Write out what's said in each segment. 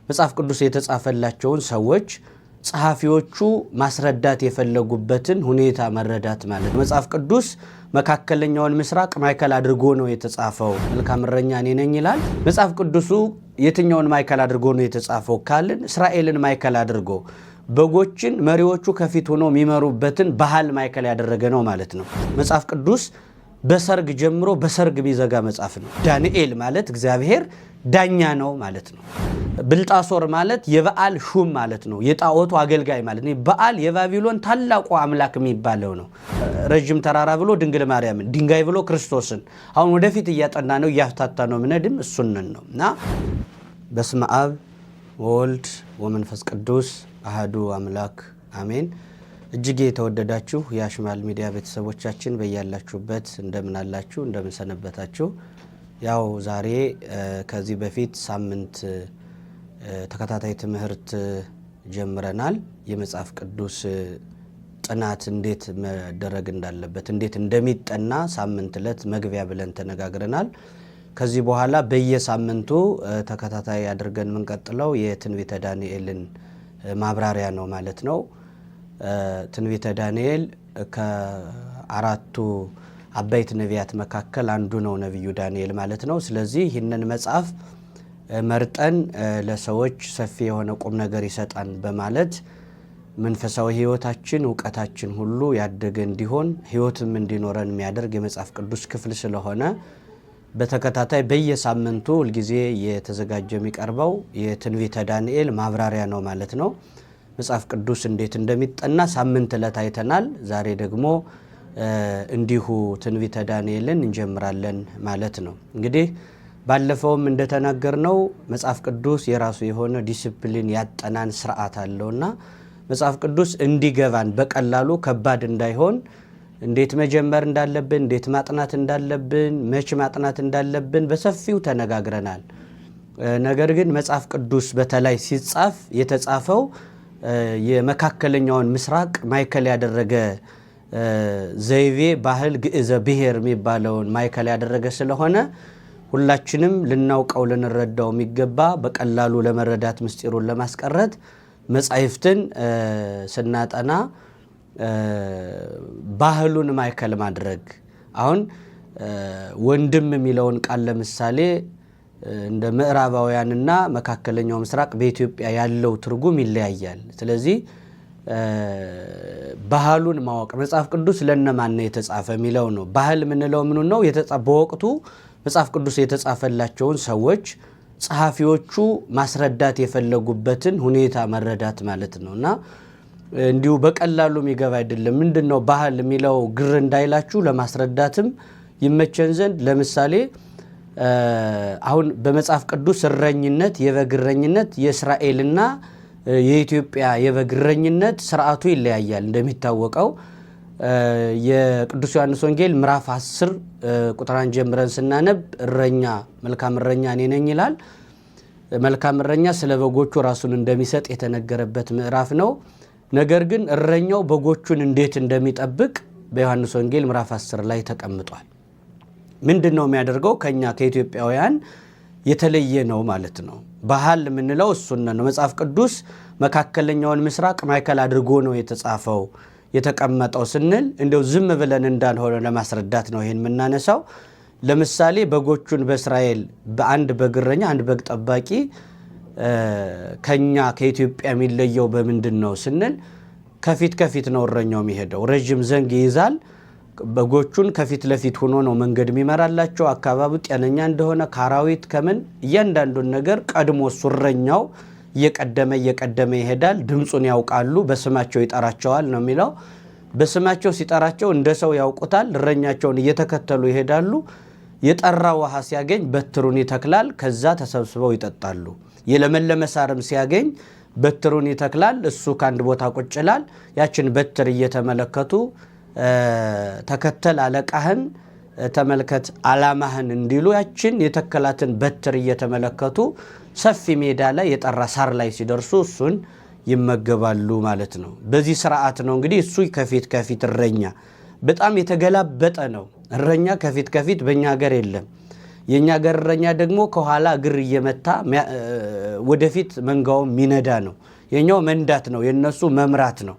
መጽሐፍ ቅዱስ የተጻፈላቸውን ሰዎች ጸሐፊዎቹ ማስረዳት የፈለጉበትን ሁኔታ መረዳት ማለት ነው። መጽሐፍ ቅዱስ መካከለኛውን ምስራቅ ማዕከል አድርጎ ነው የተጻፈው። መልካም እረኛ እኔ ነኝ ይላል። መጽሐፍ ቅዱሱ የትኛውን ማዕከል አድርጎ ነው የተጻፈው ካልን እስራኤልን ማዕከል አድርጎ በጎችን መሪዎቹ ከፊት ሆኖ የሚመሩበትን ባህል ማዕከል ያደረገ ነው ማለት ነው። መጽሐፍ ቅዱስ በሰርግ ጀምሮ በሰርግ ቢዘጋ መጽሐፍ ነው። ዳንኤል ማለት እግዚአብሔር ዳኛ ነው ማለት ነው። ብልጣሶር ማለት የበዓል ሹም ማለት ነው። የጣዖቱ አገልጋይ ማለት ነው። በዓል የባቢሎን ታላቁ አምላክ የሚባለው ነው። ረጅም ተራራ ብሎ ድንግል ማርያምን፣ ድንጋይ ብሎ ክርስቶስን አሁን ወደፊት እያጠና ነው እያፍታታ ነው ምንድም እሱንን ነው እና በስመ አብ ወወልድ ወመንፈስ ቅዱስ አሐዱ አምላክ አሜን። እጅግ የተወደዳችሁ የአሽማል ሚዲያ ቤተሰቦቻችን በያላችሁበት እንደምን አላችሁ? እንደምን ሰነበታችሁ? ያው ዛሬ ከዚህ በፊት ሳምንት ተከታታይ ትምህርት ጀምረናል። የመጽሐፍ ቅዱስ ጥናት እንዴት መደረግ እንዳለበት እንዴት እንደሚጠና ሳምንት ዕለት መግቢያ ብለን ተነጋግረናል። ከዚህ በኋላ በየሳምንቱ ተከታታይ አድርገን የምንቀጥለው የትንቢተ ዳንኤልን ማብራሪያ ነው ማለት ነው። ትንቢተ ዳንኤል ከአራቱ አበይት ነቢያት መካከል አንዱ ነው ነቢዩ ዳንኤል ማለት ነው። ስለዚህ ይህንን መጽሐፍ መርጠን ለሰዎች ሰፊ የሆነ ቁም ነገር ይሰጣን በማለት መንፈሳዊ ሕይወታችን እውቀታችን ሁሉ ያደገ እንዲሆን ሕይወትም እንዲኖረን የሚያደርግ የመጽሐፍ ቅዱስ ክፍል ስለሆነ በተከታታይ በየሳምንቱ ሁልጊዜ የተዘጋጀ የሚቀርበው የትንቢተ ዳንኤል ማብራሪያ ነው ማለት ነው። መጽሐፍ ቅዱስ እንዴት እንደሚጠና ሳምንት ዕለት አይተናል። ዛሬ ደግሞ እንዲሁ ትንቢተ ዳንኤልን እንጀምራለን ማለት ነው። እንግዲህ ባለፈውም እንደተናገርነው መጽሐፍ ቅዱስ የራሱ የሆነ ዲሲፕሊን ያጠናን ስርዓት አለውና መጽሐፍ ቅዱስ እንዲገባን በቀላሉ ከባድ እንዳይሆን እንዴት መጀመር እንዳለብን፣ እንዴት ማጥናት እንዳለብን፣ መቼ ማጥናት እንዳለብን በሰፊው ተነጋግረናል። ነገር ግን መጽሐፍ ቅዱስ በተለይ ሲጻፍ የተጻፈው የመካከለኛውን ምስራቅ ማዕከል ያደረገ ዘይቤ፣ ባህል፣ ግዕዘ ብሔር የሚባለውን ማዕከል ያደረገ ስለሆነ ሁላችንም ልናውቀው ልንረዳው የሚገባ በቀላሉ ለመረዳት ምስጢሩን ለማስቀረት መጻሕፍትን ስናጠና ባህሉን ማዕከል ማድረግ። አሁን ወንድም የሚለውን ቃል ለምሳሌ እንደ ምዕራባውያንና መካከለኛው ምስራቅ በኢትዮጵያ ያለው ትርጉም ይለያያል። ስለዚህ ባህሉን ማወቅ መጽሐፍ ቅዱስ ለነማን ነው የተጻፈ የሚለው ነው። ባህል ምንለው ምኑ ነው? በወቅቱ መጽሐፍ ቅዱስ የተጻፈላቸውን ሰዎች ጸሐፊዎቹ ማስረዳት የፈለጉበትን ሁኔታ መረዳት ማለት ነውና እንዲሁ በቀላሉ የሚገባ አይደለም። ምንድነው ባህል የሚለው ግር እንዳይላችሁ ለማስረዳትም ይመቸን ዘንድ ለምሳሌ አሁን በመጽሐፍ ቅዱስ እረኝነት፣ የበግ እረኝነት የእስራኤልና የኢትዮጵያ የበግ እረኝነት ስርዓቱ ይለያያል። እንደሚታወቀው የቅዱስ ዮሐንስ ወንጌል ምዕራፍ 10 ቁጥር 1 ጀምረን ስናነብ እረኛ መልካም እረኛ እኔ ነኝ ይላል። መልካም እረኛ ስለ በጎቹ ራሱን እንደሚሰጥ የተነገረበት ምዕራፍ ነው። ነገር ግን እረኛው በጎቹን እንዴት እንደሚጠብቅ በዮሐንስ ወንጌል ምዕራፍ 10 ላይ ተቀምጧል። ምንድነው የሚያደርገው? ከኛ ከኢትዮጵያውያን የተለየ ነው ማለት ነው። ባህል የምንለው እሱን ነው። መጽሐፍ ቅዱስ መካከለኛውን ምስራቅ ማዕከል አድርጎ ነው የተጻፈው የተቀመጠው ስንል እንደው ዝም ብለን እንዳልሆነ ለማስረዳት ነው ይሄን የምናነሳው። ለምሳሌ በጎቹን በእስራኤል በአንድ በግ እረኛ አንድ በግ ጠባቂ ከኛ ከኢትዮጵያ የሚለየው በምንድን ነው ስንል ከፊት ነው እረኛው የሚሄደው። ረጅም ዘንግ ይይዛል። በጎቹን ከፊት ለፊት ሆኖ ነው መንገድ የሚመራላቸው። አካባቢው ጤነኛ እንደሆነ ካራዊት ከምን እያንዳንዱን ነገር ቀድሞ እረኛው እየቀደመ ይሄዳል። ድምፁን ያውቃሉ፣ በስማቸው ይጠራቸዋል ነው የሚለው። በስማቸው ሲጠራቸው እንደ ሰው ያውቁታል። እረኛቸውን እየተከተሉ ይሄዳሉ። የጠራ ውሃ ሲያገኝ በትሩን ይተክላል። ከዛ ተሰብስበው ይጠጣሉ። የለመለመ ሳርም ሲያገኝ በትሩን ይተክላል። እሱ ከአንድ ቦታ ቁጭ ይላል። ያችን በትር እየተመለከቱ ተከተል አለቃህን፣ ተመልከት ዓላማህን እንዲሉ ያችን የተከላትን በትር እየተመለከቱ ሰፊ ሜዳ ላይ የጠራ ሳር ላይ ሲደርሱ እሱን ይመገባሉ ማለት ነው። በዚህ ስርዓት ነው እንግዲህ እሱ ከፊት እረኛ በጣም የተገላበጠ ነው። እረኛ ከፊት በእኛ ሀገር የለም። የኛ ገረኛ ደግሞ ከኋላ እግር እየመታ ወደፊት መንጋው ሚነዳ ነው። የኛው መንዳት ነው፣ የነሱ መምራት ነው።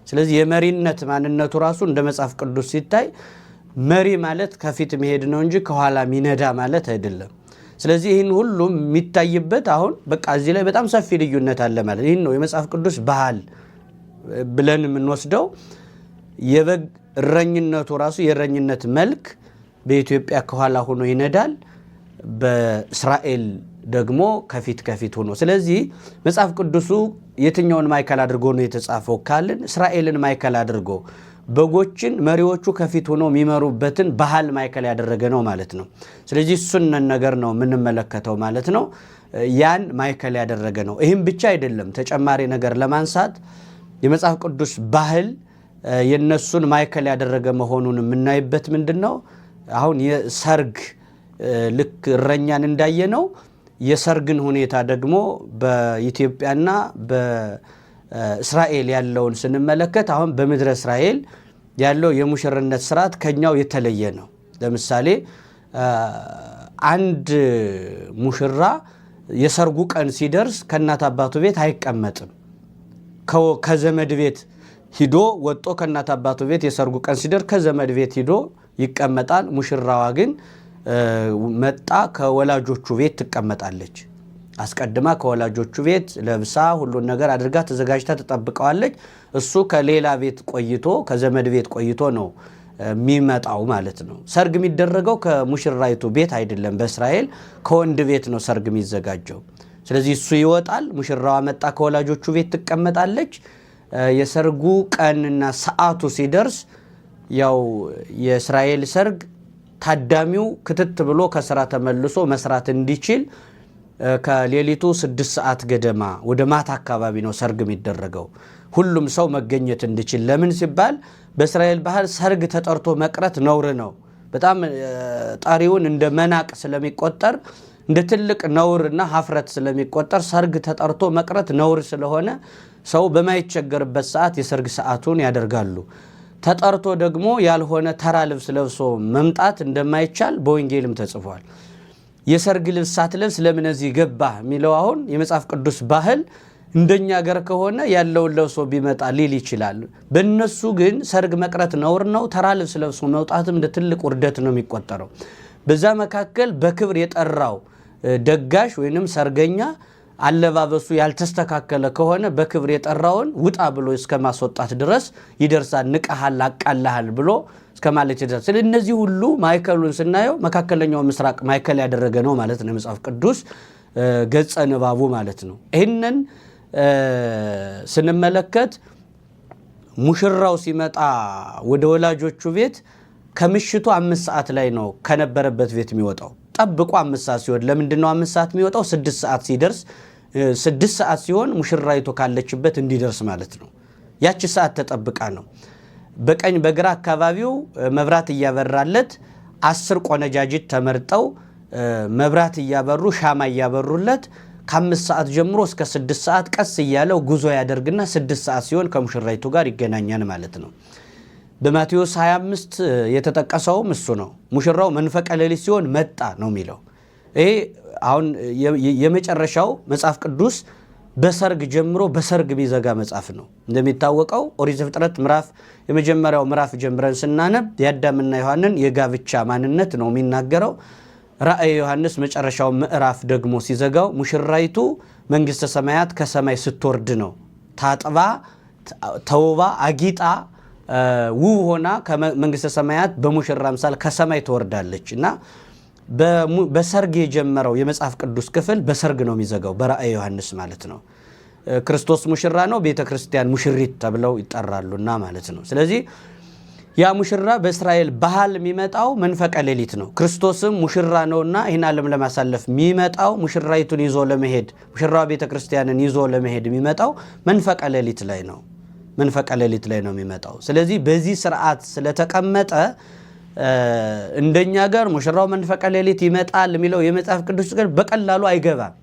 ስለዚህ የመሪነት ማንነቱ ራሱ እንደ መጽሐፍ ቅዱስ ሲታይ መሪ ማለት ከፊት መሄድ ነው እንጂ ከኋላ ሚነዳ ማለት አይደለም። ስለዚህ ይህን ሁሉም የሚታይበት አሁን በቃ እዚህ ላይ በጣም ሰፊ ልዩነት አለ ማለት ይህን ነው የመጽሐፍ ቅዱስ ባህል ብለን የምንወስደው። የበግ እረኝነቱ ራሱ የእረኝነት መልክ በኢትዮጵያ ከኋላ ሆኖ ይነዳል፣ በእስራኤል ደግሞ ከፊት ሆኖ። ስለዚህ መጽሐፍ ቅዱሱ የትኛውን ማዕከል አድርጎ ነው የተጻፈው ካልን እስራኤልን ማዕከል አድርጎ በጎችን መሪዎቹ ከፊት ሆኖ የሚመሩበትን ባህል ማዕከል ያደረገ ነው ማለት ነው። ስለዚህ እሱን ነገር ነው የምንመለከተው ማለት ነው። ያን ማዕከል ያደረገ ነው። ይህም ብቻ አይደለም። ተጨማሪ ነገር ለማንሳት የመጽሐፍ ቅዱስ ባህል የነሱን ማዕከል ያደረገ መሆኑን የምናይበት ምንድነው? አሁን የሰርግ ልክ እረኛን እንዳየነው የሰርግን ሁኔታ ደግሞ በኢትዮጵያና በእስራኤል ያለውን ስንመለከት አሁን በምድረ እስራኤል ያለው የሙሽርነት ስርዓት ከኛው የተለየ ነው። ለምሳሌ አንድ ሙሽራ የሰርጉ ቀን ሲደርስ ከእናት አባቱ ቤት አይቀመጥም። ከዘመድ ቤት ሂዶ ወጦ ከእናት አባቱ ቤት የሰርጉ ቀን ሲደርስ ከዘመድ ቤት ሂዶ ይቀመጣል። ሙሽራዋ ግን መጣ ከወላጆቹ ቤት ትቀመጣለች። አስቀድማ ከወላጆቹ ቤት ለብሳ ሁሉን ነገር አድርጋ ተዘጋጅታ ተጠብቀዋለች። እሱ ከሌላ ቤት ቆይቶ ከዘመድ ቤት ቆይቶ ነው የሚመጣው ማለት ነው። ሰርግ የሚደረገው ከሙሽራይቱ ቤት አይደለም። በእስራኤል ከወንድ ቤት ነው ሰርግ የሚዘጋጀው። ስለዚህ እሱ ይወጣል፣ ሙሽራዋ መጣ ከወላጆቹ ቤት ትቀመጣለች። የሰርጉ ቀንና ሰዓቱ ሲደርስ ያው የእስራኤል ሰርግ ታዳሚው ክትት ብሎ ከስራ ተመልሶ መስራት እንዲችል ከሌሊቱ 6 ሰዓት ገደማ ወደ ማታ አካባቢ ነው ሰርግ የሚደረገው፣ ሁሉም ሰው መገኘት እንዲችል። ለምን ሲባል በእስራኤል ባህል ሰርግ ተጠርቶ መቅረት ነውር ነው። በጣም ጣሪውን እንደ መናቅ ስለሚቆጠር እንደ ትልቅ ነውርና ሀፍረት ስለሚቆጠር ሰርግ ተጠርቶ መቅረት ነውር ስለሆነ ሰው በማይቸገርበት ሰዓት የሰርግ ሰዓቱን ያደርጋሉ። ተጠርቶ ደግሞ ያልሆነ ተራ ልብስ ለብሶ መምጣት እንደማይቻል በወንጌልም ተጽፏል። የሰርግ ልብስ ሳትለብስ ለምን እዚህ ገባ የሚለው አሁን የመጽሐፍ ቅዱስ ባህል እንደኛ ሀገር ከሆነ ያለውን ለብሶ ቢመጣ ሊል ይችላል። በእነሱ ግን ሰርግ መቅረት ነውር ነው። ተራ ልብስ ለብሶ መውጣትም እንደ ትልቅ ውርደት ነው የሚቆጠረው። በዛ መካከል በክብር የጠራው ደጋሽ ወይንም ሰርገኛ አለባበሱ ያልተስተካከለ ከሆነ በክብር የጠራውን ውጣ ብሎ እስከ ማስወጣት ድረስ ይደርሳል። ንቀሃል፣ አቃላሃል ብሎ እስከ ማለት ይደርሳል። ስለዚህ እነዚህ ሁሉ ማዕከሉን ስናየው መካከለኛው ምስራቅ ማዕከል ያደረገ ነው ማለት ነው የመጽሐፍ ቅዱስ ገጸ ንባቡ ማለት ነው። ይህንን ስንመለከት ሙሽራው ሲመጣ ወደ ወላጆቹ ቤት ከምሽቱ 5 ሰዓት ላይ ነው ከነበረበት ቤት የሚወጣው። ጠብቆ 5 ሰዓት ሲሆን ለምንድነው 5 ሰዓት የሚወጣው? 6 ሰዓት ሲደርስ 6 ሰዓት ሲሆን ሙሽራይቱ ካለችበት እንዲደርስ ማለት ነው። ያቺ ሰዓት ተጠብቃ ነው። በቀኝ በግራ አካባቢው መብራት እያበራለት 10 ቆነጃጅት ተመርጠው መብራት እያበሩ ሻማ እያበሩለት ከ5 ሰዓት ጀምሮ እስከ 6 ሰዓት ቀስ እያለው ጉዞ ያደርግና 6 ሰዓት ሲሆን ከሙሽራይቱ ጋር ይገናኛል ማለት ነው። በማቴዎስ 25 የተጠቀሰውም እሱ ነው። ሙሽራው መንፈቀ ሌሊት ሲሆን መጣ ነው የሚለው። ይሄ አሁን የመጨረሻው መጽሐፍ ቅዱስ በሰርግ ጀምሮ በሰርግ ቢዘጋ መጽሐፍ ነው። እንደሚታወቀው ኦሪት ዘፍጥረት የመጀመሪያው ምዕራፍ ጀምረን ስናነብ የአዳምና ዮሐንን የጋብቻ ማንነት ነው የሚናገረው። ራእየ ዮሐንስ መጨረሻው ምዕራፍ ደግሞ ሲዘጋው ሙሽራይቱ መንግስተ ሰማያት ከሰማይ ስትወርድ ነው። ታጥባ ተውባ አጊጣ ውብ ሆና ከመንግስተ ሰማያት በሙሽራ ምሳል ከሰማይ ትወርዳለች እና በሰርግ የጀመረው የመጽሐፍ ቅዱስ ክፍል በሰርግ ነው የሚዘጋው፣ በራእየ ዮሐንስ ማለት ነው። ክርስቶስ ሙሽራ ነው፣ ቤተ ክርስቲያን ሙሽሪት ተብለው ይጠራሉና ማለት ነው። ስለዚህ ያ ሙሽራ በእስራኤል ባህል የሚመጣው መንፈቀ ሌሊት ነው። ክርስቶስም ሙሽራ ነውና ይህን ዓለም ለማሳለፍ የሚመጣው ሙሽራይቱን ይዞ ለመሄድ ሙሽራዋ ቤተ ክርስቲያንን ይዞ ለመሄድ የሚመጣው መንፈቀ ሌሊት ላይ ነው። መንፈቀ ሌሊት ላይ ነው የሚመጣው። ስለዚህ በዚህ ስርዓት ስለተቀመጠ እንደኛ ጋር ሙሽራው መንፈቀ ሌሊት ይመጣል የሚለው የመጽሐፍ ቅዱስ ጋር በቀላሉ አይገባም።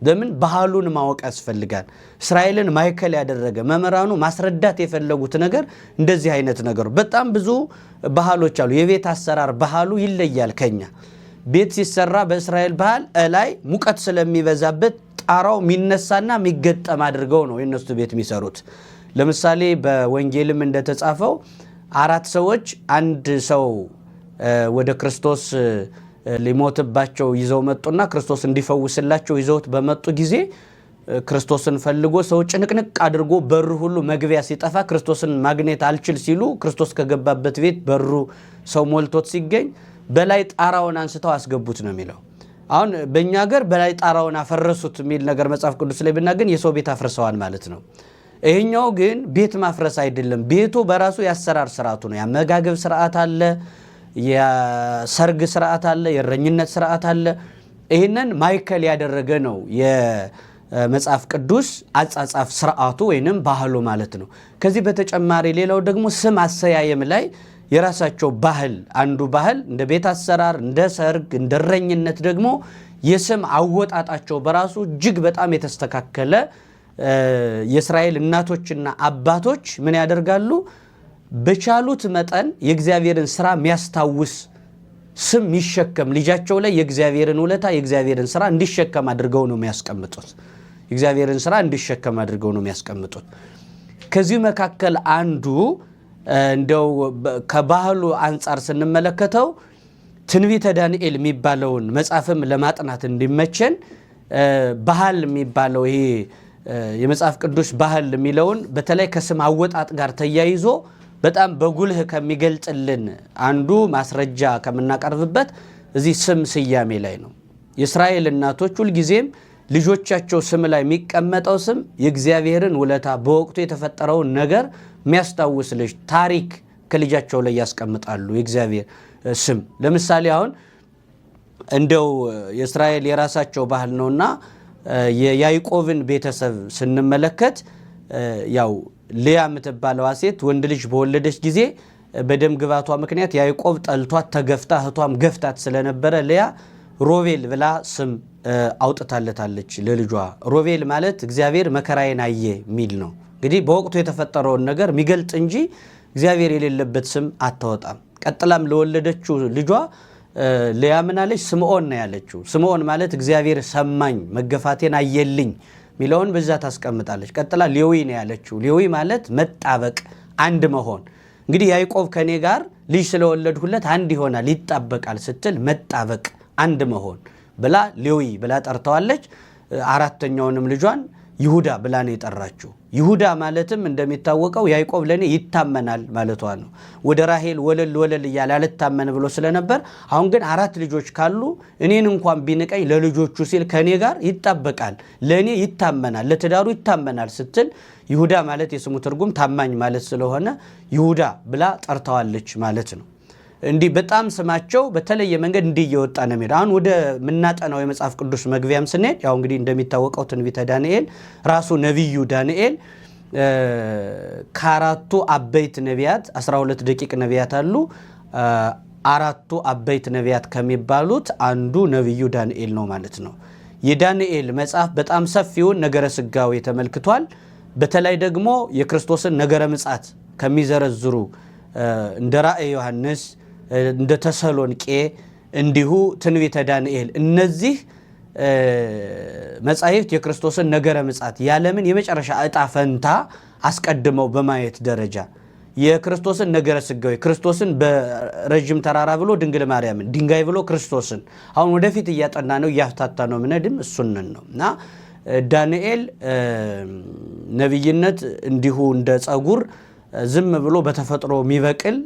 ለምን? ባህሉን ማወቅ ያስፈልጋል። እስራኤልን ማዕከል ያደረገ መምህራኑ ማስረዳት የፈለጉት ነገር እንደዚህ አይነት ነገር በጣም ብዙ ባህሎች አሉ። የቤት አሰራር ባህሉ ይለያል ከኛ። ቤት ሲሰራ በእስራኤል ባህል ላይ ሙቀት ስለሚበዛበት ጣራው ሚነሳና ሚገጠም አድርገው ነው የነሱ ቤት የሚሰሩት። ለምሳሌ በወንጌልም እንደተጻፈው 4 ሰዎች አንድ ሰው ወደ ክርስቶስ ሊሞትባቸው ይዘው መጡና ክርስቶስ እንዲፈውስላቸው ይዘውት በመጡ ጊዜ ክርስቶስን ፈልጎ ሰው ጭንቅንቅ አድርጎ በሩ ሁሉ መግቢያ ሲጠፋ ክርስቶስን ማግኘት አልችል ሲሉ ክርስቶስ ከገባበት ቤት በሩ ሰው ሞልቶት ሲገኝ በላይ ጣራውን አንስተው አስገቡት ነው የሚለው። አሁን በእኛ ሀገር በላይ ጣራውን አፈረሱት የሚል ነገር መጽሐፍ ቅዱስ ላይ ብናገኝ የሰው ቤት አፍርሰዋል ማለት ነው። ይሄኛው ግን ቤት ማፍረስ አይደለም። ቤቱ በራሱ ያሰራር ስርዓቱ ነው። ያመጋገብ ስርዓት አለ፣ የሰርግ ስርዓት አለ፣ የእረኝነት ስርዓት አለ። ይህንን ማይከል ያደረገ ነው የመጽሐፍ ቅዱስ አጻጻፍ ስርዓቱ ወይንም ባህሉ ማለት ነው። ከዚህ በተጨማሪ ሌላው ደግሞ ስም አሰያየም ላይ የራሳቸው ባህል፣ አንዱ ባህል እንደ ቤት አሰራር፣ እንደ ሰርግ፣ እንደ እረኝነት ደግሞ የስም አወጣጣቸው በራሱ እጅግ በጣም የተስተካከለ የእስራኤል እናቶችና አባቶች ምን ያደርጋሉ? በቻሉት መጠን የእግዚአብሔርን ስራ የሚያስታውስ ስም የሚሸከም ልጃቸው ላይ የእግዚአብሔርን ውለታ የእግዚአብሔርን ስራ እንዲሸከም አድርገው ነው የሚያስቀምጡት። የእግዚአብሔርን ስራ እንዲሸከም አድርገው ነው የሚያስቀምጡት። ከዚህ መካከል አንዱ እንደው ከባህሉ አንጻር ስንመለከተው ትንቢተ ዳንኤል የሚባለውን መጽሐፍም ለማጥናት እንዲመቸን ባህል የሚባለው ይሄ የመጽሐፍ ቅዱስ ባህል የሚለውን በተለይ ከስም አወጣጥ ጋር ተያይዞ በጣም በጉልህ ከሚገልጽልን አንዱ ማስረጃ ከምናቀርብበት እዚህ ስም ስያሜ ላይ ነው። የእስራኤል እናቶች ሁልጊዜም ልጆቻቸው ስም ላይ የሚቀመጠው ስም የእግዚአብሔርን ውለታ በወቅቱ የተፈጠረውን ነገር የሚያስታውስ ልጅ ታሪክ ከልጃቸው ላይ ያስቀምጣሉ። የእግዚአብሔር ስም ለምሳሌ አሁን እንደው የእስራኤል የራሳቸው ባህል ነውና የያዕቆብን ቤተሰብ ስንመለከት ያው ሊያ የምትባለዋ ሴት ወንድ ልጅ በወለደች ጊዜ በደም ግባቷ ምክንያት ያዕቆብ ጠልቷት ተገፍታ እህቷም ገፍታት ስለነበረ ሊያ ሮቤል ብላ ስም አውጥታለታለች ለልጇ። ሮቤል ማለት እግዚአብሔር መከራዬን አየ የሚል ነው። እንግዲህ በወቅቱ የተፈጠረውን ነገር የሚገልጽ እንጂ እግዚአብሔር የሌለበት ስም አታወጣም። ቀጥላም ለወለደችው ልጇ ሊያ ምን አለች? ስምዖን ነው ያለችው። ስምዖን ማለት እግዚአብሔር ሰማኝ መገፋቴን አየልኝ ሚለውን በዛ ታስቀምጣለች። ቀጥላ ሌዊ ነው ያለችው። ሌዊ ማለት መጣበቅ፣ አንድ መሆን። እንግዲህ ያዕቆብ ከኔ ጋር ልጅ ስለወለድሁለት አንድ ይሆናል ይጣበቃል ስትል መጣበቅ፣ አንድ መሆን ብላ ሌዊ ብላ ጠርተዋለች። አራተኛውንም ልጇን ይሁዳ ብላ ነው የጠራችው። ይሁዳ ማለትም እንደሚታወቀው ያዕቆብ ለኔ ይታመናል ማለቷ ነው። ወደ ራሔል ወለል እያለ አልታመን ብሎ ስለነበር አሁን ግን 4 ልጆች ካሉ እኔን እንኳን ቢንቀኝ ለልጆቹ ሲል ከኔ ጋር ይጣበቃል፣ ለኔ ይታመናል፣ ለትዳሩ ይታመናል ስትል ይሁዳ ማለት የስሙ ትርጉም ታማኝ ማለት ስለሆነ ይሁዳ ብላ ጠርተዋለች ማለት ነው። እንዲህ በጣም ስማቸው በተለየ መንገድ እንዲህ እየወጣ ነው የሚሄድ። አሁን ወደ ምናጠናው የመጽሐፍ ቅዱስ መግቢያም ስንሄድ ያው እንግዲህ እንደሚታወቀው ትንቢተ ዳንኤል ራሱ ነቢዩ ዳንኤል ከአራቱ አበይት ነቢያት 12 ደቂቅ ነቢያት አሉ። አራቱ አበይት ነቢያት ከሚባሉት አንዱ ነቢዩ ዳንኤል ነው ማለት ነው። የዳንኤል መጽሐፍ በጣም ሰፊውን ነገረ ስጋዌ ተመልክቷል። በተለይ ደግሞ የክርስቶስን ነገረ ምጽአት ከሚዘረዝሩ እንደ ራእየ ዮሐንስ እንደ ተሰሎንቄ እንዲሁ ትንቢተ ዳንኤል እነዚህ መጻሕፍት የክርስቶስን ነገረ ምጽአት ያለምን የመጨረሻ ዕጣ ፈንታ አስቀድመው በማየት ደረጃ የክርስቶስን ነገረ ስጋዌ ክርስቶስን በረጅም ተራራ ብሎ ድንግል ማርያምን ድንጋይ ብሎ ክርስቶስን አሁን ወደፊት እያጠና ነው እያፍታታ ነው ምንድም እሱንን ነው እና ዳንኤል ነብይነት እንዲሁ እንደ ጸጉር ዝም ብሎ በተፈጥሮ የሚበቅል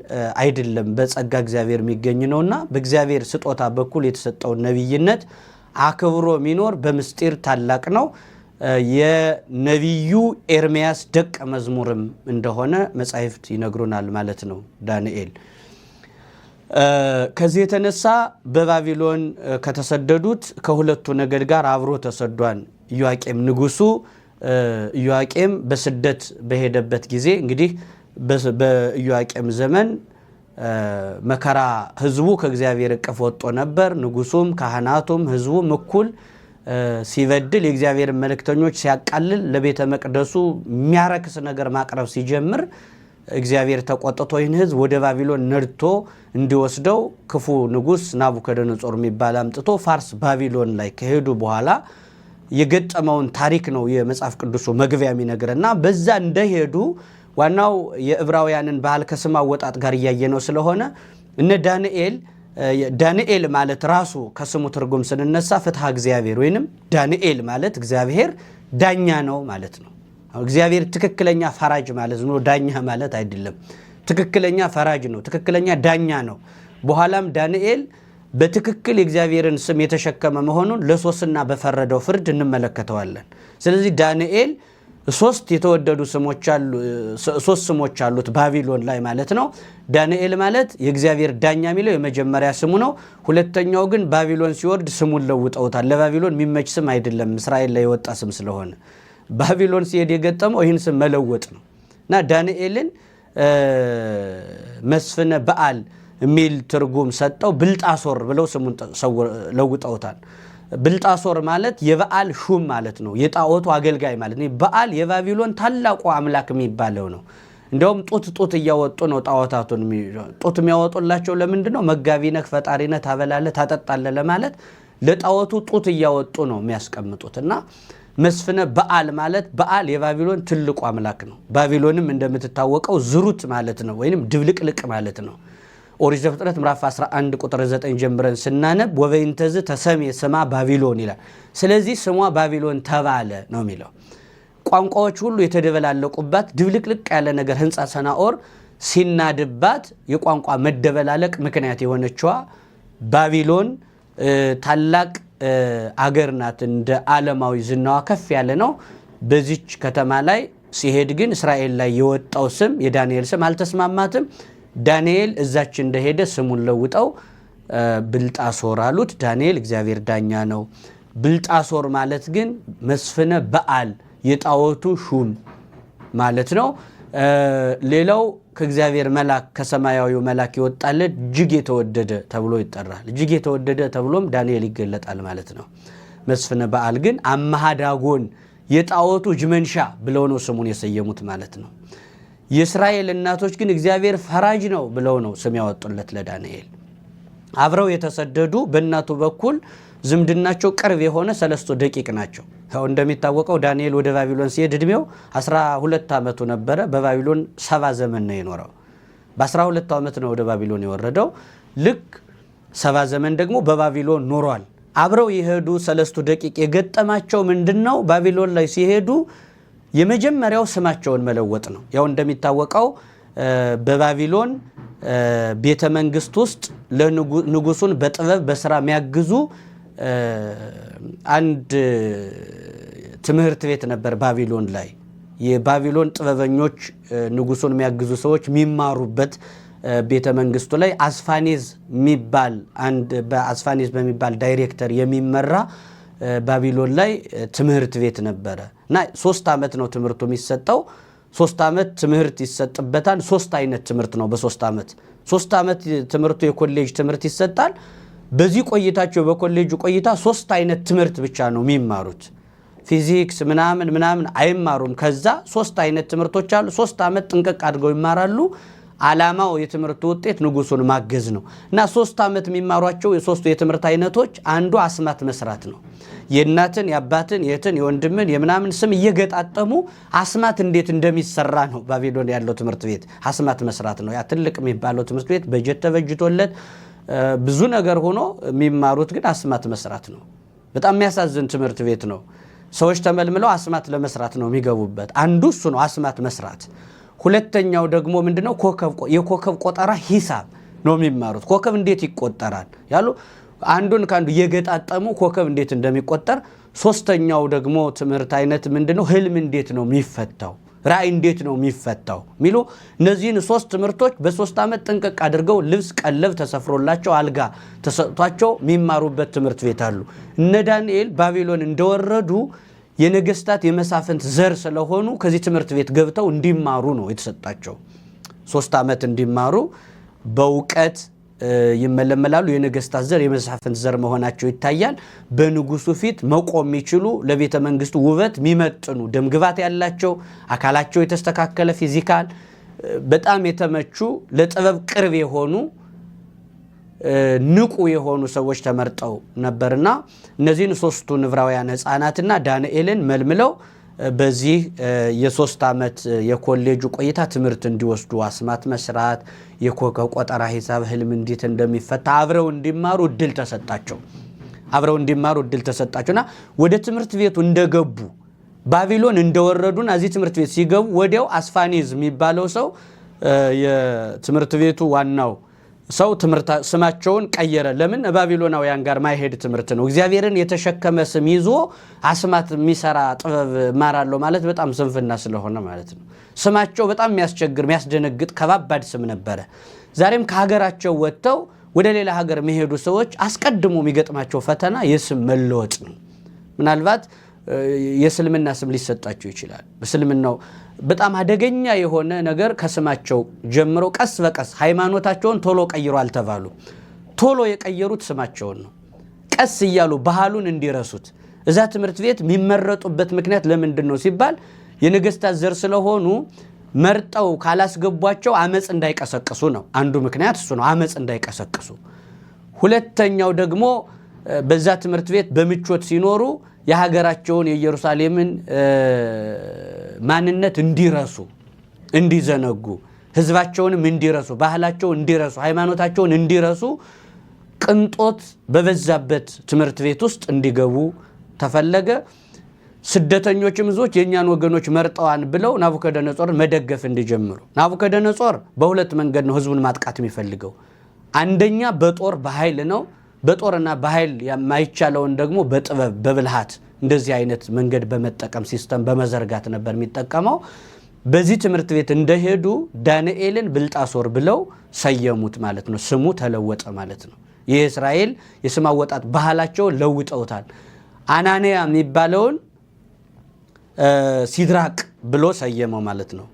አይደለም፣ በጸጋ እግዚአብሔር የሚገኝ ነውና በእግዚአብሔር ስጦታ በኩል የተሰጠው ነብይነት አክብሮ ሚኖር በምስጢር ታላቅ ነው። የነቢዩ ኤርሚያስ ደቀ መዝሙርም እንደሆነ መጻሕፍት ይነግሩናል ማለት ነው ዳንኤል። ከዚህ የተነሳ በባቢሎን ከተሰደዱት ከሁለቱ ነገድ ጋር አብሮ ተሰዷል። ኢዮአቄም ንጉሱ ኢዮአቄም በስደት በሄደበት ጊዜ እንግዲህ በኢዮአቄም ዘመን መከራ ህዝቡ ከእግዚአብሔር እቅፍ ወጥቶ ነበር። ንጉሱም ካህናቱም ህዝቡም እኩል ሲበድል የእግዚአብሔር መልእክተኞች ሲያቃልል ለቤተ መቅደሱ የሚያረክስ ነገር ማቅረብ ሲጀምር እግዚአብሔር ተቆጥቶ ይህን ህዝብ ወደ ባቢሎን ነድቶ እንዲወስደው ክፉ ንጉስ ናቡከደነጾር የሚባል አምጥቶ ፋርስ ባቢሎን ላይ ከሄዱ በኋላ የገጠመውን ታሪክ ነው የመጽሐፍ ቅዱሱ መግቢያ የሚነግረና በዛ እንደሄዱ ዋናው የዕብራውያንን ባህል ከስም አወጣጥ ጋር ያያየነው ስለሆነ እነ ዳንኤል ማለት ራሱ ከስሙ ትርጉም ስንነሳ ፍትሐ እግዚአብሔር ወይንም ዳንኤል ማለት እግዚአብሔር ዳኛ ነው ማለት ነው። እግዚአብሔር ትክክለኛ ፈራጅ ማለት ነው፣ ዳኛ ማለት አይደለም። ትክክለኛ ፈራጅ ነው፣ ትክክለኛ ዳኛ ነው። በኋላም ዳንኤል በትክክል የእግዚአብሔርን ስም የተሸከመ መሆኑን ለሶስና በፈረደው ፍርድ እንመለከተዋለን። ስለዚህ ዳንኤል ሶስት የተወደዱ ስሞች አሉ፣ ሶስት ስሞች አሉት ባቢሎን ላይ ማለት ነው። ዳንኤል ማለት የእግዚአብሔር ዳኛ የሚለው የመጀመሪያ ስሙ ነው። ሁለተኛው ግን ባቢሎን ሲወርድ ስሙን ለውጠውታል። ለባቢሎን የሚመች ስም አይደለም፣ እስራኤል ላይ የወጣ ስም ስለሆነ ባቢሎን ሲሄድ የገጠመው ይህን ስም መለወጥ ነው እና ዳንኤልን መስፍነ በዓል የሚል ትርጉም ሰጠው። ብልጣሶር ብለው ስሙን ለውጠውታል። ብልጣሶር ማለት የበዓል ሹም ማለት ነው፣ የጣዖቱ አገልጋይ ማለት ነው። በዓል የባቢሎን ታላቁ አምላክ የሚባለው ነው። እንደውም ጡት እያወጡ ነው ጣዖታቱን ጡት የሚያወጡላቸው። ለምንድን ነው? መጋቢ ነህ፣ ፈጣሪ ነህ፣ ታበላለህ፣ ታጠጣለህ ለማለት ለጣዖቱ ጡት እያወጡ ነው የሚያስቀምጡት። እና መስፍነ በዓል ማለት በዓል የባቢሎን ትልቁ አምላክ ነው። ባቢሎንም እንደምትታወቀው ዝሩት ማለት ነው፣ ወይንም ድብልቅልቅ ማለት ነው። ኦሪት ዘፍጥረት ምዕራፍ 11 ቁጥር 9 ጀምረን ስናነብ ወበይንተዝ ተሰሜ ስማ ባቢሎን ይላል። ስለዚህ ስሟ ባቢሎን ተባለ ነው የሚለው። ቋንቋዎች ሁሉ የተደበላለቁባት ድብልቅልቅ ያለ ነገር ህንጻ ሰናኦር ሲናድባት የቋንቋ መደበላለቅ ምክንያት የሆነችዋ ባቢሎን ታላቅ አገር ናት። እንደ ዓለማዊ ዝናዋ ከፍ ያለ ነው። በዚች ከተማ ላይ ሲሄድ ግን እስራኤል ላይ የወጣው ስም የዳንኤል ስም አልተስማማትም። ዳንኤል እዛች እንደሄደ ስሙን ለውጠው ብልጣሶር አሉት። ዳንኤል እግዚአብሔር ዳኛ ነው። ብልጣሶር ማለት ግን መስፍነ በዓል የጣዖቱ ሹም ማለት ነው። ሌላው ከእግዚአብሔር መልአክ ከሰማያዊው መልአክ ይወጣለት እጅግ የተወደደ ተብሎ ይጠራል። እጅግ የተወደደ ተብሎም ዳንኤል ይገለጣል ማለት ነው። መስፍነ በዓል ግን አምሃ ዳጎን የጣዖቱ ጅመንሻ ብለው ነው ስሙን የሰየሙት ማለት ነው። የእስራኤል እናቶች ግን እግዚአብሔር ፈራጅ ነው ብለው ነው ስም ያወጡለት ለዳንኤል። አብረው የተሰደዱ በእናቱ በኩል ዝምድናቸው ቅርብ የሆነ 3 ደቂቅ ናቸው። እንደሚታወቀው ዳንኤል ወደ ባቢሎን ሲሄድ እድሜው 12 ዓመቱ ነበረ። በባቢሎን 70 ዘመን ነው የኖረው። በ12 ዓመት ነው ወደ ባቢሎን የወረደው። ልክ 70 ዘመን ደግሞ በባቢሎን ኖሯል። አብረው የሄዱ 3 ደቂቅ የገጠማቸው ምንድነው? ባቢሎን ላይ ሲሄዱ የመጀመሪያው ስማቸውን መለወጥ ነው። ያው እንደሚታወቀው በባቢሎን ቤተ መንግስት ውስጥ ለንጉሱን በጥበብ በስራ የሚያግዙ አንድ ትምህርት ቤት ነበር ባቢሎን ላይ። የባቢሎን ጥበበኞች ንጉሱን የሚያግዙ ሰዎች የሚማሩበት ቤተ መንግስቱ ላይ አስፋኔዝ የሚባል አንድ በአስፋኔዝ በሚባል ዳይሬክተር የሚመራ ባቢሎን ላይ ትምህርት ቤት ነበረ እና 3 ዓመት ነው ትምህርቱ የሚሰጠው። 3 ዓመት ትምህርት ይሰጥበታል። 3 አይነት ትምህርት ነው በ3 ዓመት 3 ዓመት ትምህርቱ የኮሌጅ ትምህርት ይሰጣል። በዚህ ቆይታቸው በኮሌጁ ቆይታ 3 አይነት ትምህርት ብቻ ነው የሚማሩት። ፊዚክስ ምናምን አይማሩም። ከዛ 3 አይነት ትምህርቶች አሉ። 3 ዓመት ጥንቅቅ አድርገው ይማራሉ። ዓላማው የትምህርቱ ውጤት ንጉሱን ማገዝ ነው እና 3 ዓመት የሚማሯቸው የሶስቱ የትምህርት አይነቶች አንዱ አስማት መስራት ነው። የእናትን የአባትን የእህትን የወንድምን የምናምን ስም እየገጣጠሙ አስማት እንዴት እንደሚሰራ ነው ባቢሎን ያለው ትምህርት ቤት። አስማት መስራት ነው። ያ ትልቅ የሚባለው ትምህርት ቤት በጀት ተበጅቶለት ብዙ ነገር ሆኖ የሚማሩት ግን አስማት መስራት ነው። በጣም የሚያሳዝን ትምህርት ቤት ነው። ሰዎች ተመልምለው አስማት ለመስራት ነው የሚገቡበት። አንዱ እሱ ነው አስማት መስራት። ሁለተኛው ደግሞ ምንድነው? የኮከብ ቆጠራ ሂሳብ ነው የሚማሩት። ኮከብ እንዴት ይቆጠራል ያሉ አንዱን ካንዱ የገጣጠሙ ኮከብ እንዴት እንደሚቆጠር። ሶስተኛው ደግሞ ትምህርት አይነት ምንድነው? ህልም እንዴት ነው የሚፈታው፣ ራእይ እንዴት ነው የሚፈታው ሚሉ እነዚህን 3 ትምህርቶች በ3 ዓመት ጥንቅቅ አድርገው ልብስ ቀለብ ተሰፍሮላቸው አልጋ ተሰጥቷቸው የሚማሩበት ትምህርት ቤት አሉ። እነ ዳንኤል ባቢሎን እንደወረዱ የነገስታት የመሳፍንት ዘር ስለሆኑ ከዚህ ትምህርት ቤት ገብተው እንዲማሩ ነው የተሰጣቸው። 3 ዓመት እንዲማሩ በእውቀት ይመለመላሉ። የነገስታት ዘር የመሳፍንት ዘር መሆናቸው ይታያል። በንጉሱ ፊት መቆም የሚችሉ ለቤተ መንግስቱ ውበት የሚመጥኑ ደምግባት ያላቸው አካላቸው የተስተካከለ ፊዚካል በጣም የተመቹ ለጥበብ ቅርብ የሆኑ ንቁ የሆኑ ሰዎች ተመርጠው ነበርና እነዚህን ሶስቱን ዕብራውያን ሕፃናትና ዳንኤልን መልምለው በዚህ የ3 ዓመት የኮሌጅ ቆይታ ትምህርት እንዲወስዱ አስማት መስራት የኮከብ ቆጠራ ሂሳብ ህልም እንዴት እንደሚፈታ አብረው እንዲማሩ እድል ተሰጣቸውና ወደ ትምህርት ቤቱ እንደገቡ ባቢሎን እንደወረዱና እዚህ ትምህርት ቤት ሲገቡ ወዲያው አስፋኒዝ የሚባለው ሰው የትምህርት ቤቱ ዋናው ሰው ስማቸውን ቀየረ። ለምን? ባቢሎናውያን ጋር ማይሄድ ትምህርት ነው። እግዚአብሔርን የተሸከመ ስም ይዞ አስማት የሚሰራ ጥበብ ማራለው ማለት በጣም ስንፍና ስለሆነ ማለት ነው። ስማቸው በጣም የሚያስቸግር የሚያስደነግጥ ከባባድ ስም ነበረ። ዛሬም ከሀገራቸው ወጥተው ወደ ሌላ ሀገር የሚሄዱ ሰዎች አስቀድሞ የሚገጥማቸው ፈተና የስም መለወጥ ነው። ምናልባት የእስልምና ስም ሊሰጣቸው ይችላል። በእስልምናው በጣም አደገኛ የሆነ ነገር ከስማቸው ጀምሮ ቀስ በቀስ ሃይማኖታቸውን ቶሎ ቀይሩ አልተባሉ። ቶሎ የቀየሩት ስማቸውን ነው። ቀስ እያሉ ባህሉን እንዲረሱት እዛ ትምህርት ቤት የሚመረጡበት ምክንያት ለምንድን ነው ሲባል የነገስታት ዘር ስለሆኑ መርጠው ካላስገቧቸው አመጽ እንዳይቀሰቅሱ ነው። አንዱ ምክንያት እሱ ነው፣ አመጽ እንዳይቀሰቅሱ። ሁለተኛው ደግሞ በዛ ትምህርት ቤት በምቾት ሲኖሩ የሀገራቸውን የኢየሩሳሌምን ማንነት እንዲረሱ እንዲዘነጉ ህዝባቸውንም እንዲረሱ ባህላቸውን እንዲረሱ ሃይማኖታቸውን እንዲረሱ ቅንጦት በበዛበት ትምህርት ቤት ውስጥ እንዲገቡ ተፈለገ። ስደተኞችም ብዙዎች የኛን ወገኖች መርጠዋን ብለው ናቡከደነጾርን መደገፍ እንዲጀምሩ። ናቡከደነጾር በሁለት መንገድ ነው ህዝቡን ማጥቃት የሚፈልገው። አንደኛ በጦር በኃይል ነው። በጦርና በኃይል የማይቻለውን ደግሞ በጥበብ በብልሃት እንደዚህ አይነት መንገድ በመጠቀም ሲስተም በመዘርጋት ነበር የሚጠቀመው። በዚህ ትምህርት ቤት እንደሄዱ ዳንኤልን ብልጣሶር ብለው ሰየሙት ማለት ነው። ስሙ ተለወጠ ማለት ነው። የእስራኤል የስም አወጣጥ ባህላቸውን ለውጠውታል። አናንያ የሚባለውን ሲድራቅ ብሎ ሰየመው ማለት ነው።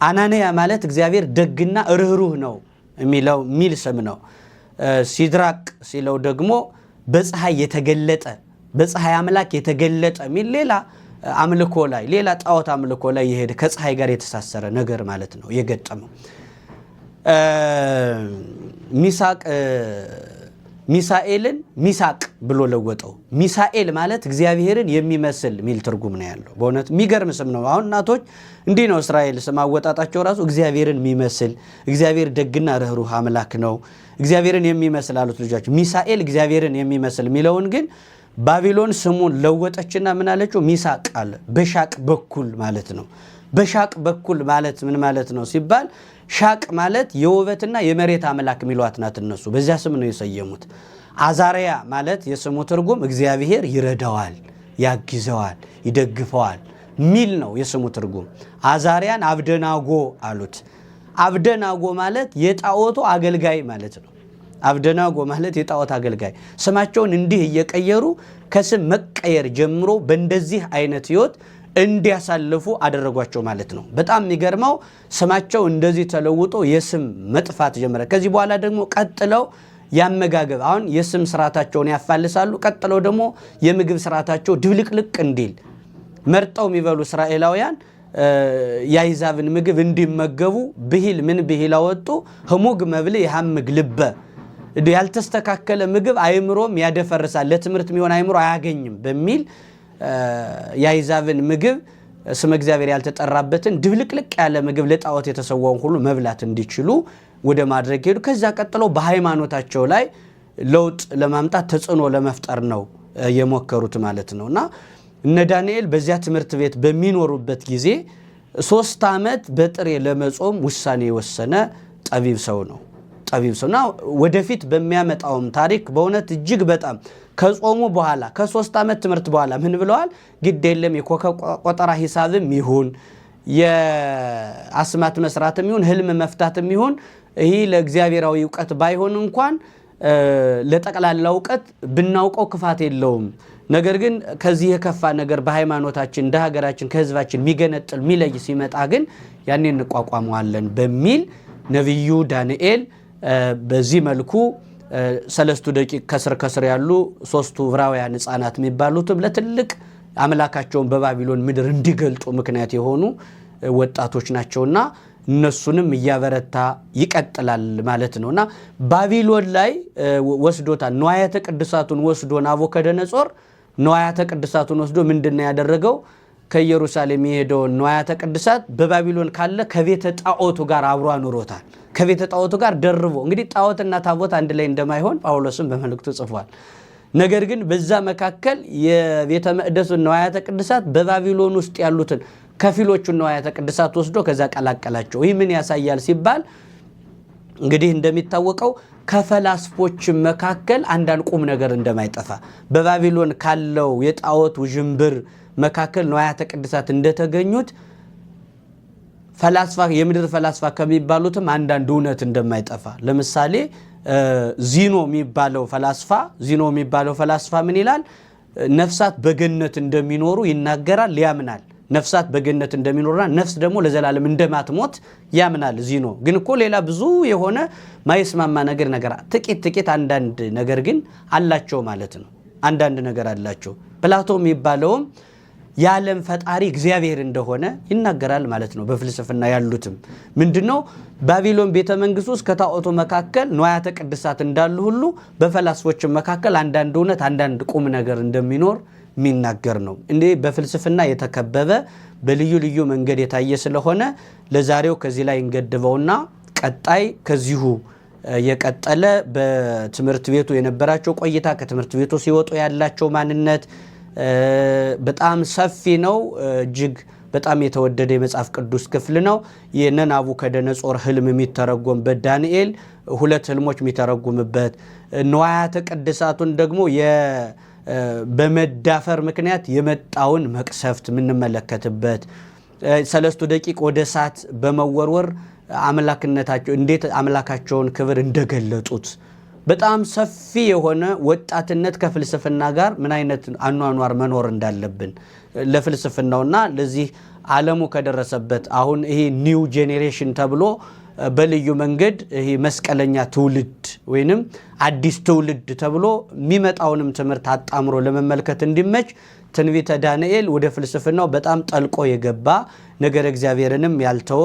አናንያ ማለት እግዚአብሔር ደግና ርህሩህ ነው የሚል ስም ነው። ሲድራቅ ሲለው ደግሞ በፀሐይ የተገለጠ በፀሐይ አምላክ የተገለጠ ሚል ሌላ አምልኮ ላይ ሌላ ጣዖት አምልኮ ላይ የሄደ ከፀሐይ ጋር የተሳሰረ ነገር ማለት ነው የገጠመው። ሚሳኤልን ሚሳቅ ብሎ ለወጠው። ሚሳኤል ማለት እግዚአብሔርን የሚመስል ሚል ትርጉም ነው ያለው። በእውነት የሚገርም ስም ነው። አሁን እናቶች እንዲህ ነው እስራኤል ስም አወጣጣቸው ራሱ እግዚአብሔርን የሚመስል እግዚአብሔር ደግና ርህሩህ አምላክ ነው እግዚአብሔርን የሚመስል አሉት ልጆች። ሚሳኤል እግዚአብሔርን የሚመስል ሚለውን ግን ባቢሎን ስሙን ለወጠችና ምን አለችው? ሚሳቅ አለ። በሻቅ በኩል ማለት ነው። በሻቅ በኩል ማለት ምን ማለት ነው ሲባል ሻቅ ማለት የውበትና የመሬት አምላክ ሚሏት ናት እነሱ። በዚያ ስም ነው የሰየሙት። አዛሪያ ማለት የስሙ ትርጉም እግዚአብሔር ይረዳዋል፣ ያግዘዋል፣ ይደግፈዋል ሚል ነው የስሙ ትርጉም። አዛሪያን አብደናጎ አሉት። አብደናጎ ማለት የጣዖቱ አገልጋይ ማለት ነው። አብደናጎ ማለት የጣዖት አገልጋይ። ስማቸውን እንዲህ እየቀየሩ ከስም መቀየር ጀምሮ በእንደዚህ አይነት ህይወት እንዲያሳልፉ አደረጓቸው ማለት ነው። በጣም የሚገርመው ስማቸው እንደዚህ ተለውጦ የስም መጥፋት ጀመረ። ከዚህ በኋላ ደግሞ ቀጥለው ያመጋገብ አሁን የስም ስርዓታቸውን ያፋልሳሉ። ቀጥለው ደግሞ የምግብ ስርዓታቸው ድብልቅልቅ እንዲል መርጠው የሚበሉ እስራኤላውያን የአሕዛብን ምግብ እንዲመገቡ ምን ብሂል አወጡ? ህሙግ መብል ይሐምግ ልበ። ያልተስተካከለ ምግብ አይምሮም ያደፈርሳል፣ ለትምህርት የሚሆን አይምሮ አያገኝም በሚል የአሕዛብን ምግብ ስመ እግዚአብሔር ያልተጠራበትን ድብልቅልቅ ያለ ምግብ ለጣዖት የተሰዋውን ሁሉ መብላት እንዲችሉ ወደ ማድረግ ሄዱ። ከዛ ቀጥለው በሃይማኖታቸው ላይ ለውጥ ለማምጣት ተጽዕኖ ለመፍጠር ነው የሞከሩት ማለት ነውና እነ ዳንኤል በዚያ ትምህርት ቤት በሚኖሩበት ጊዜ 3 ዓመት በጥሬ ለመጾም ውሳኔ የወሰነ ጠቢብ ሰው ነው። ጠቢብና ወደፊት በሚያመጣውም ታሪክ በእውነት እጅግ በጣም ከጾሙ በኋላ ከ3 ዓመት ትምህርት በኋላ ምን ብለዋል? ግድ የለም የኮከብ ቆጠራ ሂሳብም ይሁን የአስማት መስራትም ይሁን ህልም መፍታትም ይሁን ይህ ለእግዚአብሔራዊ ዕውቀት ባይሆን እንኳን ለጠቅላላ ዕውቀት ብናውቀው ክፋት የለውም። ነገር ግን ከዚህ የከፋ ነገር በሃይማኖታችን እንደ ሀገራችን ከህዝባችን የሚገነጥል ሚለይ ሲመጣ ግን ያኔ እንቋቋመዋለን በሚል ነብዩ ዳንኤል በዚህ መልኩ 3 ደቂቅ ከስር ያሉ 3 ዕብራውያን ሕፃናት የሚባሉትም ለትልቅ አምላካቸውን በባቢሎን ምድር እንዲገልጡ ምክንያት የሆኑ ወጣቶች ናቸውና እነሱንም እያበረታ ይቀጥላል ማለት ነውና ባቢሎን ላይ ወስዶታል። ንዋያተ ቅድሳቱን ወስዶ ናቡከደነጾር ንዋያተ ቅድሳቱን ወስዶ ምንድነው ያደረገው? ከኢየሩሳሌም የሄደው ንዋያተ ቅድሳት በባቢሎን ካለ ከቤተ ጣዖቱ ጋር አብሮ አኑሮታል። ከቤተ ጣዖቱ ጋር ደርቦ እንግዲህ ጣዖትና ታቦት አንድ ላይ እንደማይሆን ጳውሎስም በመልእክቱ ጽፏል። ነገር ግን በዛ መካከል የቤተ መቅደሱን ንዋያተ ቅድሳት በባቢሎን ውስጥ ያሉትን ከፊሎቹን ንዋያተ ቅድሳት ወስዶ ከዛ ቀላቀላቸው። ይህ ምን ያሳያል ሲባል እንግዲህ እንደሚታወቀው ከፈላስፎች መካከል አንዳንድ ቁም ነገር እንደማይጠፋ በባቢሎን ካለው የጣዖት ውዥንብር መካከል ንዋያተ ቅድሳት እንደተገኙት ፈላስፋ የምድር ፈላስፋ ከሚባሉትም አንዳንድ እውነት እንደማይጠፋ ለምሳሌ ዚኖ የሚባለው ፈላስፋ ምን ይላል? ነፍሳት በገነት እንደሚኖሩ ይናገራል፣ ያምናል። ነፍሳት በገነት እንደሚኖሩና ነፍስ ደግሞ ለዘላለም እንደማትሞት ያምናል ዚኖ። ግን እኮ ሌላ ብዙ የሆነ ማይስማማ ነገር ጥቂት አንዳንድ ነገር ግን አላቸው ማለት ነው። አንዳንድ ነገር አላቸው። ፕላቶ የሚባለውም የዓለም ፈጣሪ እግዚአብሔር እንደሆነ ይናገራል ማለት ነው። በፍልስፍና ያሉትም ምንድነው ባቢሎን ቤተ መንግስት ውስጥ ከጣዖቱ መካከል ንዋያተ ቅድሳት እንዳሉ ሁሉ በፈላስፎች መካከል አንዳንድ እውነት አንዳንድ ቁም ነገር እንደሚኖር የሚናገር ነው። እንዴ በፍልስፍና የተከበበ በልዩ ልዩ መንገድ የታየ ስለሆነ ለዛሬው ከዚህ ላይ እንገድበውና ቀጣይ ከዚሁ የቀጠለ በትምህርት ቤቱ የነበራቸው ቆይታ ከትምህርት ቤቱ ሲወጡ ያላቸው ማንነት በጣም ሰፊ ነው። እጅግ በጣም የተወደደ የመጽሐፍ ቅዱስ ክፍል ነው። የናቡከደነጾር ህልም የሚተረጎምበት ዳንኤል ሁለት ህልሞች የሚተረጉምበት ንዋያተ ቅድሳቱን ደግሞ በመዳፈር ምክንያት የመጣውን መቅሰፍት የምንመለከትበት ሰለስቱ ደቂቅ ወደ እሳት በመወርወር አምላክነታቸው እንዴት አምላካቸውን ክብር እንደገለጡት በጣም ሰፊ የሆነ ወጣትነት ከፍልስፍና ጋር ምን አይነት አኗኗር መኖር እንዳለብን ለፍልስፍናውና ለዚህ ዓለሙ ከደረሰበት አሁን ይሄ ኒው ጄኔሬሽን ተብሎ በልዩ መንገድ ይሄ መስቀለኛ ትውልድ ወይንም አዲስ ትውልድ ተብሎ የሚመጣውንም ትምህርት አጣምሮ ለመመልከት እንዲመች ትንቢተ ዳንኤል ወደ ፍልስፍናው በጣም ጠልቆ የገባ ነገር እግዚአብሔርንም ያልተወ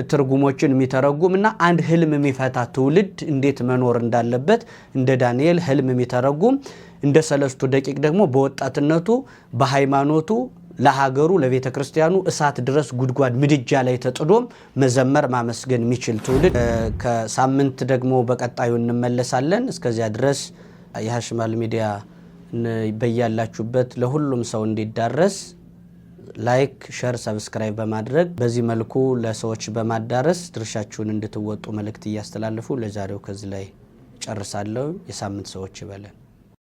ትርጉሞችን የሚተረጉምና አንድ ህልም የሚፈታ ትውልድ እንዴት መኖር እንዳለበት እንደ ዳንኤል ህልም የሚተረጉም እንደ ሰለስቱ ደቂቅ ደግሞ በወጣትነቱ በሃይማኖቱ ለሀገሩ ለቤተ ክርስቲያኑ እሳት ድረስ ጉድጓድ ምድጃ ላይ ተጥዶም መዘመር ማመስገን የሚችል ትውልድ ከሳምንት ደግሞ በቀጣዩ እንመለሳለን። እስከዚያ ድረስ የሐሽማል ሚዲያ በያላችሁበት ለሁሉም ሰው እንዲዳረስ ላይክ፣ ሼር፣ ሰብስክራይብ በማድረግ በዚህ መልኩ ለሰዎች በማዳረስ ድርሻችሁን እንድትወጡ መልእክት እያስተላልፉ ለዛሬው ከዚህ ላይ ጨርሳለሁ። የሳምንት ሰዎች ይበለን።